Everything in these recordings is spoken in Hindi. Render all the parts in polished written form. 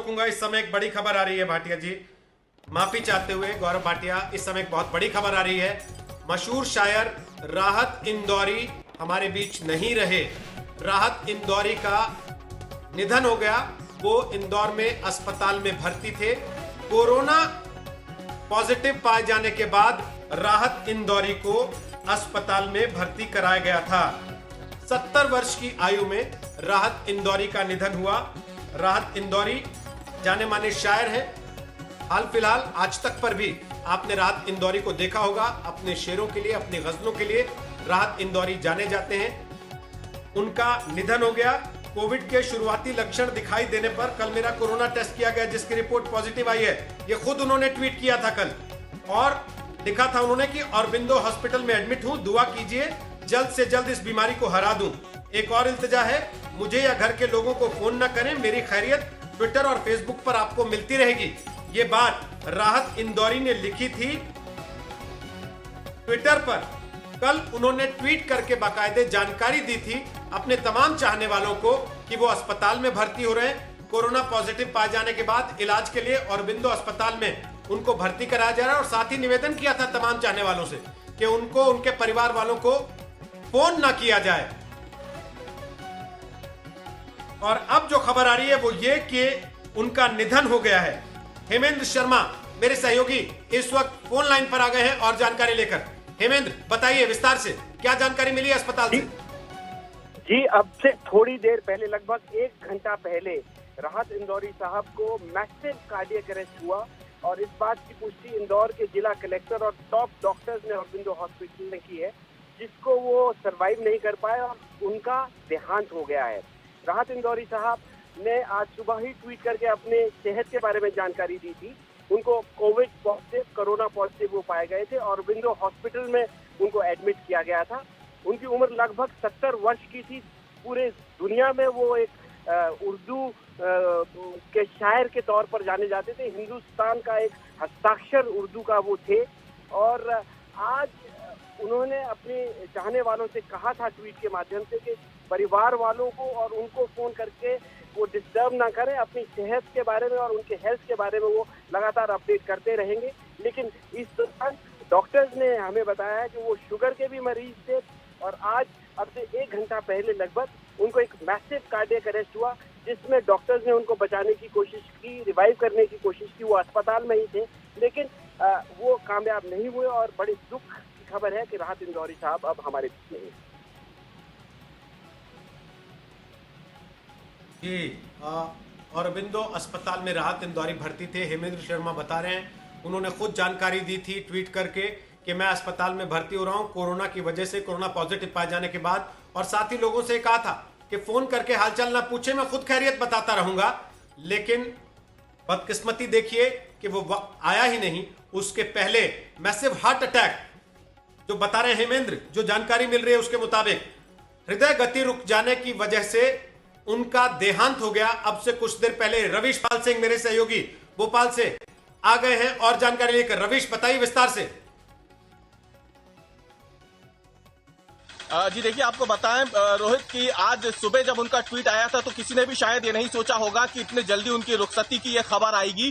रोकूंगा। इस समय एक बड़ी खबर आ रही है भाटिया जी, माफी चाहते हुए गौरव भाटिया, इस समय एक बहुत बड़ी खबर आ रही है। मशहूर शायर राहत इंदौरी हमारे बीच नहीं रहे। राहत इंदौरी का निधन हो गया। वो इंदौर में अस्पताल में भर्ती थे। कोरोना पॉजिटिव पाए जाने के बाद राहत इंदौरी को अस्पताल में भर्ती कराया गया था। 70 वर्ष की आयु में राहत इंदौरी का निधन हुआ। राहत इंदौरी जाने माने शायर हैं। हाल फिलहाल आज तक पर भी आपने राहत इंदौरी को देखा होगा। अपने शेरों के लिए, अपनी गजलों के लिए राहत इंदौरी जाने जाते हैं। उनका निधन हो गया। कोविड के शुरुआती लक्षण दिखाई देने पर कल मेरा कोरोना टेस्ट किया गया, जिसकी रिपोर्ट पॉजिटिव आई है। ये खुद उन्होंने ट्वीट किया था कल, और लिखा था उन्होंने कि औरबिंदो हॉस्पिटल में एडमिट हूं, दुआ कीजिए जल्द से जल्द इस बीमारी को हरा दूं। एक और इल्तिजा है, मुझे या घर के लोगों को फोन न करें, मेरी खैरियत ट्विटर और फेसबुक पर आपको मिलती रहेगी। ये बात राहत इंदौरी ने लिखी थी ट्विटर पर। कल उन्होंने ट्वीट करके बाकायदे जानकारी दी थी अपने तमाम चाहने वालों को कि वो अस्पताल में भर्ती हो रहे हैं। कोरोना पॉजिटिव पाए जाने के बाद इलाज के लिए औरबिंदो अस्पताल में उनको भर्ती कराया जा रहा है। और साथ ही निवेदन किया था तमाम चाहने वालों से कि उनको, उनके परिवार वालों को फोन ना किया जाए। और अब जो खबर आ रही है वो ये कि उनका निधन हो गया है। हेमेंद्र शर्मा मेरे सहयोगी इस वक्त फोन लाइन पर आ गए हैं और जानकारी लेकर। हेमेंद्र, बताइए विस्तार से, क्या जानकारी मिली अस्पताल से? जी, अब से थोड़ी देर पहले, लगभग 1 घंटा पहले, राहत इंदौरी साहब को मैसिव कार्डियक अरेस्ट हुआ। और इस बात की पुष्टि इंदौर के जिला कलेक्टर और टॉप डॉक्टर्स ने औरबिंदो हॉस्पिटल में की है, जिसको वो सरवाइव नहीं कर पाए और उनका देहांत हो गया है। राहत इंदौरी साहब ने आज सुबह ही ट्वीट करके अपने सेहत के बारे में जानकारी दी थी। उनको कोविड पॉजिटिव, कोरोना पॉजिटिव वो पाए गए थे और औरबिंदो हॉस्पिटल में उनको एडमिट किया गया था। उनकी उम्र लगभग 70 वर्ष की थी। पूरे दुनिया में वो एक उर्दू के शायर के तौर पर जाने जाते थे। हिंदुस्तान का एक हस्ताक्षर उर्दू का वो थे। और आज उन्होंने अपने चाहने वालों से कहा था ट्वीट के माध्यम से कि परिवार वालों को और उनको फोन करके वो डिस्टर्ब ना करें। अपनी सेहत के बारे में और उनके हेल्थ के बारे में वो लगातार अपडेट करते रहेंगे। लेकिन इस दौरान डॉक्टर्स ने हमें बताया है कि वो शुगर के भी मरीज थे। और आज अब से 1 घंटा पहले लगभग उनको एक मैसिव कार्डियक अरेस्ट हुआ, जिसमें डॉक्टर्स ने उनको बचाने की कोशिश की, रिवाइव करने की कोशिश की। वो अस्पताल में ही थे, लेकिन वो कामयाब नहीं हुए। और बड़ी दुख की खबर है कि राहत इंदौरी साहब अब हमारे बीच नहीं है। जी, औरबिंदो अस्पताल में राहत इंदौरी भर्ती थे। हेमेंद्र शर्मा बता रहे हैं, उन्होंने खुद जानकारी दी थी ट्वीट करके कि मैं अस्पताल में भर्ती हो रहा हूं कोरोना की वजह से, कोरोना पॉजिटिव पाए जाने के बाद। और साथ ही लोगों से कहा था कि फोन करके हालचाल ना पूछे, मैं खुद खैरियत बताता रहूंगा। लेकिन बदकिस्मती देखिए कि वो वक्त आया ही नहीं। उसके पहले मैसिव हार्ट अटैक, जो बता रहे हैं हेमेंद्र, जो जानकारी मिल रही है उसके मुताबिक हृदय गति रुक जाने की वजह से उनका देहांत हो गया। अब से कुछ देर पहले रविश पाल सिंह मेरे सहयोगी भोपाल से आ गए हैं और जानकारी लेकर। रविश, बताइए विस्तार से। जी देखिए, आपको बताएं रोहित कि आज सुबह जब उनका ट्वीट आया था तो किसी ने भी शायद ये नहीं सोचा होगा कि इतने जल्दी उनकी रुखसती की ये खबर आएगी।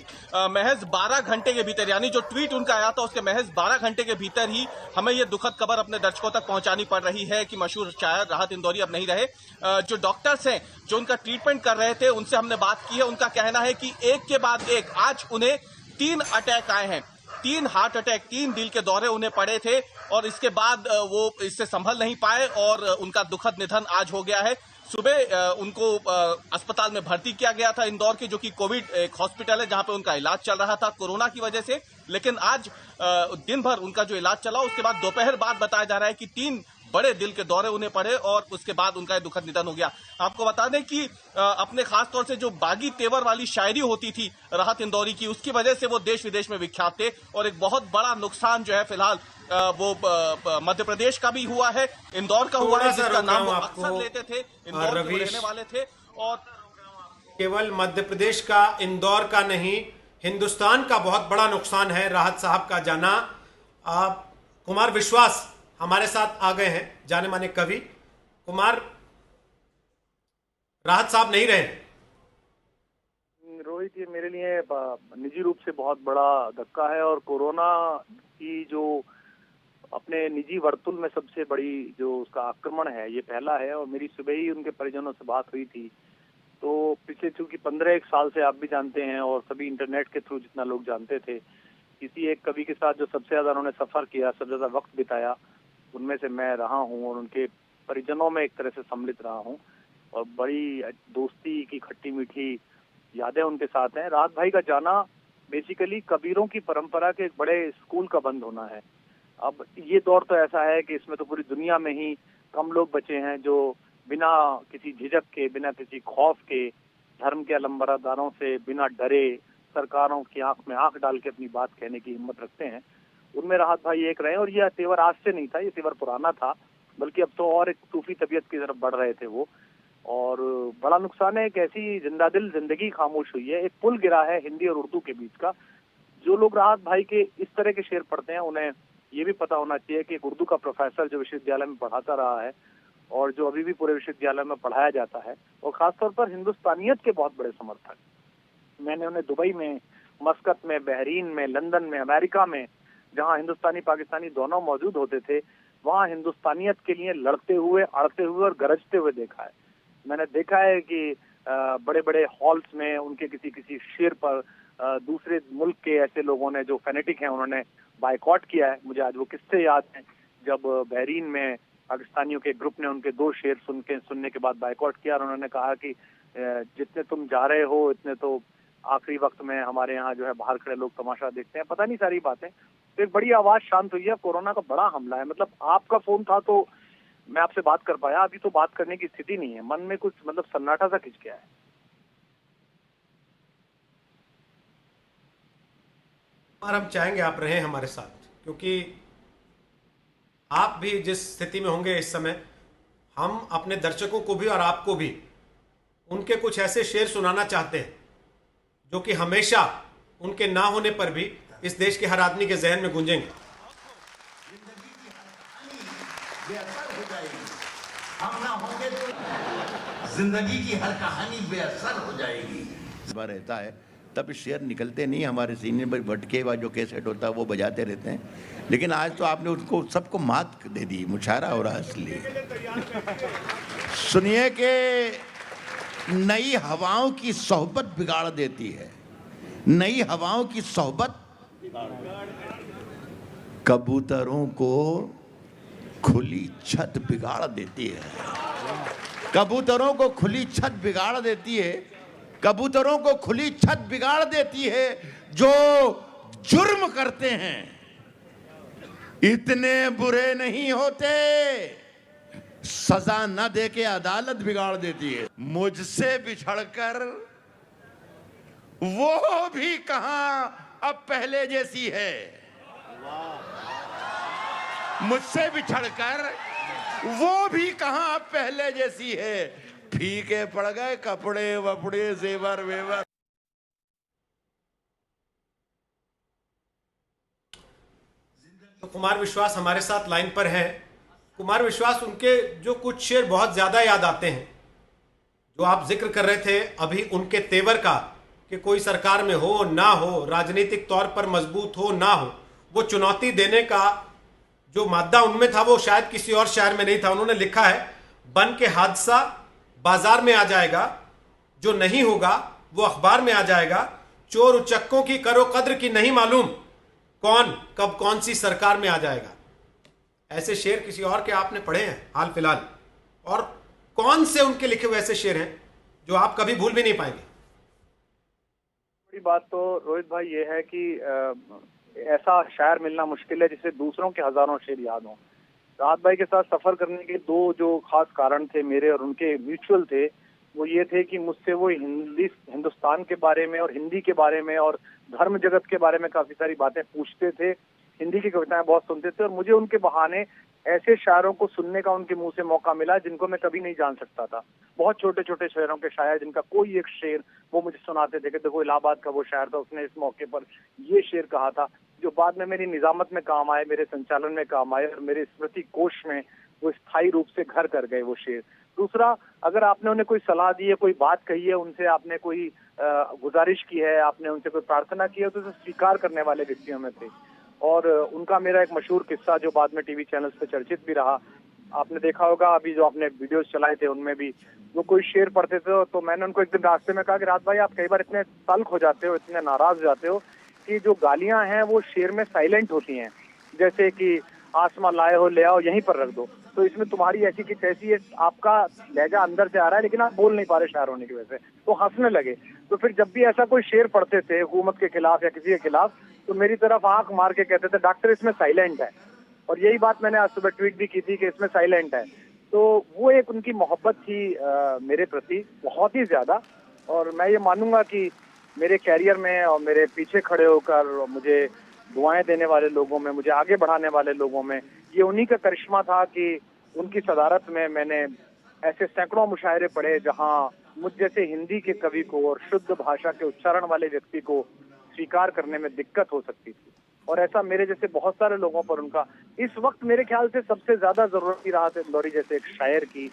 महज 12 घंटे के भीतर, यानी जो ट्वीट उनका आया था उसके महज 12 घंटे के भीतर ही हमें ये दुखद खबर अपने दर्शकों तक पहुंचानी पड़ रही है कि मशहूर शायर राहत इंदौरी अब नहीं रहे। जो डॉक्टर्स हैं जो उनका ट्रीटमेंट कर रहे थे, उनसे हमने बात की है। उनका कहना है कि एक के बाद एक आज उन्हें 3 अटैक आए हैं, 3 हार्ट अटैक, 3 दिल के दौरे उन्हें पड़े थे। और इसके बाद वो इससे संभल नहीं पाए और उनका दुखद निधन आज हो गया है। सुबह उनको अस्पताल में भर्ती किया गया था इंदौर के, जो कि कोविड एक हॉस्पिटल है जहां पे उनका इलाज चल रहा था कोरोना की वजह से। लेकिन आज दिन भर उनका जो इलाज चला, उसके बाद दोपहर बाद बताया जा रहा है कि 3 बड़े दिल के दौरे उन्हें पड़े और उसके बाद उनका दुखद निधन हो गया। आपको बता दें कि अपने खास तौर से जो बागी तेवर वाली शायरी होती थी राहत इंदौरी की, उसकी वजह से वो देश विदेश में विख्यात थे। और एक बहुत बड़ा नुकसान जो है फिलहाल वो मध्य प्रदेश का भी हुआ है, इंदौर का हुआ है, जिसका नाम वो अक्सर लेते थे, इंदौर के रहने वाले थे। और केवल मध्य प्रदेश का, इंदौर का नहीं, हिंदुस्तान का बहुत बड़ा नुकसान है राहत साहब का जाना। कुमार विश्वास हमारे साथ आ गए हैं, जाने माने कवि। कुमार, राहत साहब नहीं रहे। रोहित रोहित, ये मेरे लिए निजी रूप से बहुत बड़ा धक्का है और कोरोना की जो अपने निजी वर्तुल में सबसे बड़ी जो उसका आक्रमण है, ये पहला है। और मेरी सुबह ही उनके परिजनों से बात हुई थी, तो पिछले चूंकि 15 साल से आप भी जानते हैं और सभी इंटरनेट के थ्रू जितना लोग जानते थे, किसी एक कवि के साथ जो सबसे ज्यादा उन्होंने सफर किया, सबसे ज्यादा वक्त बिताया, उनमें से मैं रहा हूँ और उनके परिजनों में एक तरह से सम्मिलित रहा हूँ और बड़ी दोस्ती की खट्टी मीठी यादें उनके साथ हैं। राहत भाई का जाना बेसिकली कबीरों की परंपरा के एक बड़े स्कूल का बंद होना है। अब ये दौर तो ऐसा है कि इसमें तो पूरी दुनिया में ही कम लोग बचे हैं जो बिना किसी झिझक के, बिना किसी खौफ के, धर्म के अलंबरदारों से बिना डरे, सरकारों की आंख में आंख डाल के अपनी बात कहने की हिम्मत रखते हैं। उनमें राहत भाई एक रहे और यह तेवर आज से नहीं था, ये तेवर पुराना था, बल्कि अब तो और एक सूफी तबीयत की तरफ बढ़ रहे थे वो। और बड़ा नुकसान है, एक ऐसी जिंदादिल जिंदगी खामोश हुई है, एक पुल गिरा है हिंदी और उर्दू के बीच का। जो लोग राहत भाई के इस तरह के शेर पढ़ते हैं, उन्हें ये भी पता होना चाहिए कि एक उर्दू का प्रोफेसर जो विश्वविद्यालय में पढ़ाता रहा है और जो अभी भी पूरे विश्वविद्यालय में पढ़ाया जाता है, और खासतौर पर हिंदुस्तानियत के बहुत बड़े समर्थक, मैंने उन्हें दुबई में, मस्कत में, बहरीन में, लंदन में, अमेरिका में, जहां हिंदुस्तानी पाकिस्तानी दोनों मौजूद होते थे, वहां हिंदुस्तानियत के लिए लड़ते हुए, अड़ते हुए और गरजते हुए देखा है। मैंने देखा है कि बड़े बड़े हॉल्स में उनके किसी किसी शेर पर दूसरे मुल्क के ऐसे लोगों ने जो फैनेटिक हैं, उन्होंने बायकॉट किया है। मुझे आज वो किस्से याद हैं जब बहरीन में पाकिस्तानियों के ग्रुप ने उनके 2 शेर सुनने के बाद बायकॉट किया और उन्होंने कहा कि जितने तुम जा रहे हो इतने तो आखिरी वक्त में हमारे यहाँ जो है बाहर खड़े लोग तमाशा देखते हैं। पता नहीं सारी बातें, तो एक बड़ी आवाज शांत हुई है। कोरोना का बड़ा हमला है, मतलब आपका फोन था तो मैं आपसे बात कर पाया, अभी तो बात करने की स्थिति नहीं है, मन में कुछ मतलब सन्नाटा सा खिंच गया है। और हम चाहेंगे आप रहें हमारे साथ, क्योंकि आप भी जिस स्थिति में होंगे इस समय, हम अपने दर्शकों को भी और आपको भी उनके कुछ ऐसे शेर सुनाना चाहते हैं जो कि हमेशा उनके ना होने पर भी इस देश के हर आदमी के जहन में गूंजेंगे। हम ना होंगे तो जिंदगी की हर कहानी बेअसर हो जाएगी। रहता है तब शेर निकलते नहीं, हमारे सीने पर भटके हुआ जो कैसेट होता है वो बजाते रहते हैं, लेकिन आज तो आपने उसको सबको मात दे दी, मुशायरा हो रहा है। इसलिए सुनिए कि नई हवाओं की सोहबत बिगाड़ देती है, नई हवाओं की सोहबत कबूतरों को खुली छत बिगाड़ देती है, कबूतरों को खुली छत बिगाड़ देती है, कबूतरों को खुली छत बिगाड़ देती है। जो जुर्म करते हैं इतने बुरे नहीं होते, सजा न दे के अदालत बिगाड़ देती है। मुझसे बिछड़कर वो भी कहां अब पहले जैसी है, मुझसे बिछड़कर वो भी कहां अब पहले जैसी है, फीके पड़ गए कपड़े वपड़े जेवर वेवर। तो कुमार विश्वास हमारे साथ लाइन पर हैं। कुमार विश्वास, उनके जो कुछ शेर बहुत ज्यादा याद आते हैं, जो आप जिक्र कर रहे थे अभी उनके तेवर का, कि कोई सरकार में हो ना हो, राजनीतिक तौर पर मजबूत हो ना हो, वो चुनौती देने का जो मादा उनमें था वो शायद किसी और शायर में नहीं था। उन्होंने लिखा है, बन के हादसा बाजार में आ जाएगा, जो नहीं होगा वो अखबार में आ जाएगा, चोर उचक्कों की करो कद्र की नहीं मालूम, कौन कब कौन सी सरकार में आ जाएगा। ऐसे शेर किसी और के आपने पढ़े हैं हाल फिलहाल, और कौन से उनके लिखे हुए ऐसे शेर हैं जो आप कभी भूल भी नहीं पाएंगे? बड़ी बात तो रोहित भाई ये है कि ऐसा शायर मिलना मुश्किल है जिसे दूसरों के हजारों शेर याद हों। राहत भाई के साथ सफर करने के 2 जो खास कारण थे मेरे और उनके, म्यूचुअल थे। वो ये थे कि मुझसे वो हिंदुस्तान के बारे में और हिंदी के बारे में और धर्म जगत के बारे में काफी सारी बातें पूछते थे, हिंदी की कविताएं बहुत सुनते थे, और मुझे उनके बहाने ऐसे शायरों को सुनने का उनके मुंह से मौका मिला जिनको मैं कभी नहीं जान सकता था। बहुत छोटे छोटे शायरों के शायर जिनका कोई एक शेर वो मुझे सुनाते थे कि देखो इलाहाबाद का वो शायर था, उसने इस मौके पर ये शेर कहा था, जो बाद में मेरी निजामत में काम आए, मेरे संचालन में काम आए और मेरे स्मृति कोश में वो स्थायी रूप से घर कर गए वो शेर। दूसरा, अगर आपने उन्हें कोई सलाह दी है, कोई बात कही है, उनसे आपने कोई गुजारिश की है, आपने उनसे कोई प्रार्थना की है, तो उसे स्वीकार करने वाले व्यक्तियों में थे। और उनका मेरा एक मशहूर किस्सा जो बाद में टीवी चैनल्स पे चर्चित भी रहा, आपने देखा होगा, अभी जो आपने वीडियोस चलाए थे उनमें भी वो कोई शेर पढ़ते थे, तो मैंने उनको एक दिन रास्ते में कहा कि राज भाई, आप कई बार इतने तल्ख हो जाते हो, इतने नाराज हो जाते हो कि जो गालियां हैं वो शेर में साइलेंट होती हैं, जैसे कि आसमां लाए हो ले आओ यहीं पर रख दो। तो इसमें तुम्हारी ऐसी की तैसी है, आपका लहजा अंदर से आ रहा है लेकिन आप बोल नहीं पा रहे शायर होने की वजह से। तो हंसने लगे। तो फिर जब भी ऐसा कोई शेर पढ़ते थे हुकूमत के खिलाफ या किसी के खिलाफ, तो मेरी तरफ आंख मार के कहते थे, डॉक्टर इसमें साइलेंट है। और यही बात मैंने आज सुबह ट्वीट भी की थी कि इसमें साइलेंट है। तो वो एक उनकी मोहब्बत थी मेरे प्रति बहुत ही ज्यादा। और मैं ये मानूंगा कि मेरे कैरियर में और मेरे पीछे खड़े होकर मुझे दुआएं देने वाले लोगों में, मुझे आगे बढ़ाने वाले लोगों में, ये उन्हीं का करिश्मा था कि उनकी सदारत में मैंने ऐसे सैकड़ों मुशायरे पढ़े जहां मुझ जैसे हिंदी के कवि को और शुद्ध भाषा के उच्चारण वाले व्यक्ति को स्वीकार करने में दिक्कत हो सकती थी। और ऐसा मेरे जैसे बहुत सारे लोगों पर उनका इस वक्त मेरे ख्याल से सबसे ज्यादा जरूरत थी राहत इंदौरी जैसे एक शायर की,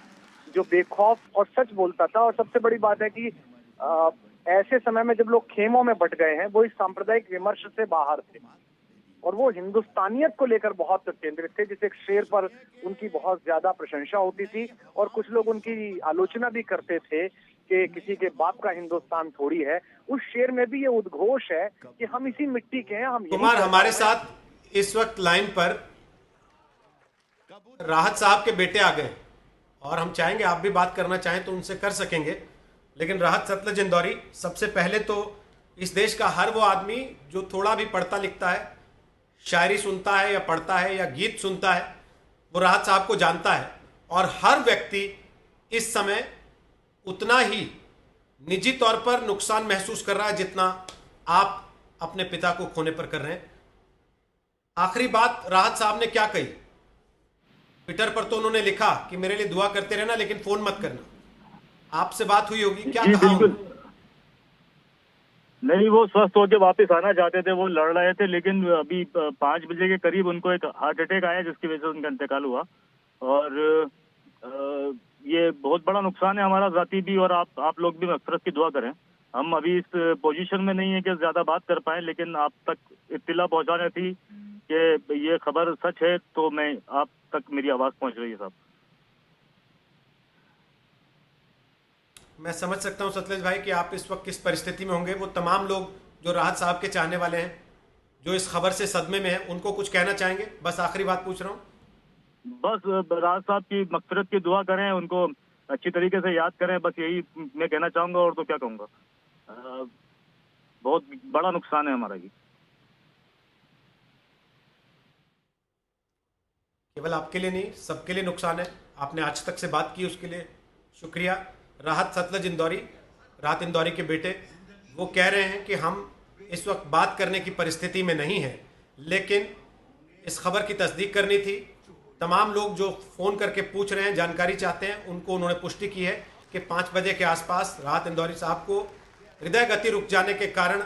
जो बेखौफ और सच बोलता था। और सबसे बड़ी बात है कि ऐसे समय में जब लोग खेमों में बट गए हैं, वो इस सांप्रदायिक विमर्श से बाहर थे और वो हिंदुस्तानियत को लेकर बहुत केंद्रित थे। जिस एक शेर पर उनकी बहुत ज्यादा प्रशंसा होती थी और कुछ लोग उनकी आलोचना भी करते थे कि किसी के बाप का हिंदुस्तान थोड़ी है। उस शेर में भी ये उद्घोष है कि हम इसी मिट्टी के हैं। हम कुमार, हमारे साथ इस वक्त लाइन पर राहत साहब के बेटे आ गए और हम चाहेंगे आप भी बात करना चाहें तो उनसे कर सकेंगे। लेकिन राहत सतलज इंदौरी, सबसे पहले तो इस देश का हर वो आदमी जो थोड़ा भी पढ़ता लिखता है, शायरी सुनता है या पढ़ता है या गीत सुनता है, वो राहत साहब को जानता है। और हर व्यक्ति इस समय उतना ही निजी तौर पर नुकसान महसूस कर रहा है जितना आप अपने पिता को खोने पर कर रहे हैं। आखिरी बात राहत साहब ने क्या कही? ट्विटर पर तो उन्होंने लिखा कि मेरे लिए दुआ करते रहना लेकिन फोन मत करना। आपसे बात हुई होगी, क्या कहा उन्होंने? नहीं, वो स्वस्थ होकर वापस आना चाहते थे, वो लड़ रहे थे, लेकिन अभी 5 बजे के करीब उनको एक हार्ट अटैक आया जिसकी वजह से उनका इंतकाल हुआ। और ये बहुत बड़ा नुकसान है हमारा जाती भी, और आप लोग भी मगफिरत की दुआ करें। हम अभी इस पोजीशन में नहीं है कि ज्यादा बात कर पाए, लेकिन आप तक इत्तिला पहुंचाने थी कि ये खबर सच है, तो मैं आप तक मेरी आवाज पहुंच रही है साहब। मैं समझ सकता हूं सतलज भाई कि आप इस वक्त किस परिस्थिति में होंगे। वो तमाम लोग जो राहत साहब के चाहने वाले हैं, जो इस खबर से सदमे में हैं, उनको कुछ कहना चाहेंगे? बस आखिरी बात पूछ रहा हूं। बस राहत साहब की मगफिरत की दुआ करें, उनको अच्छी तरीके से याद करें, बस यही मैं कहना चाहूंगा। और तो क्या कहूंगा, बहुत बड़ा नुकसान है हमारा ये। केवल आपके लिए नहीं, सबके लिए नुकसान है। आपने आज तक से बात की, उसके लिए शुक्रिया। राहत सतलज इंदौरी, राहत इंदौरी के बेटे, वो कह रहे हैं कि हम इस वक्त बात करने की परिस्थिति में नहीं है, लेकिन इस खबर की तस्दीक करनी थी। तमाम लोग जो फ़ोन करके पूछ रहे हैं, जानकारी चाहते हैं, उनको उन्होंने पुष्टि की है कि 5 बजे के आसपास राहत इंदौरी साहब को हृदय गति रुक जाने के कारण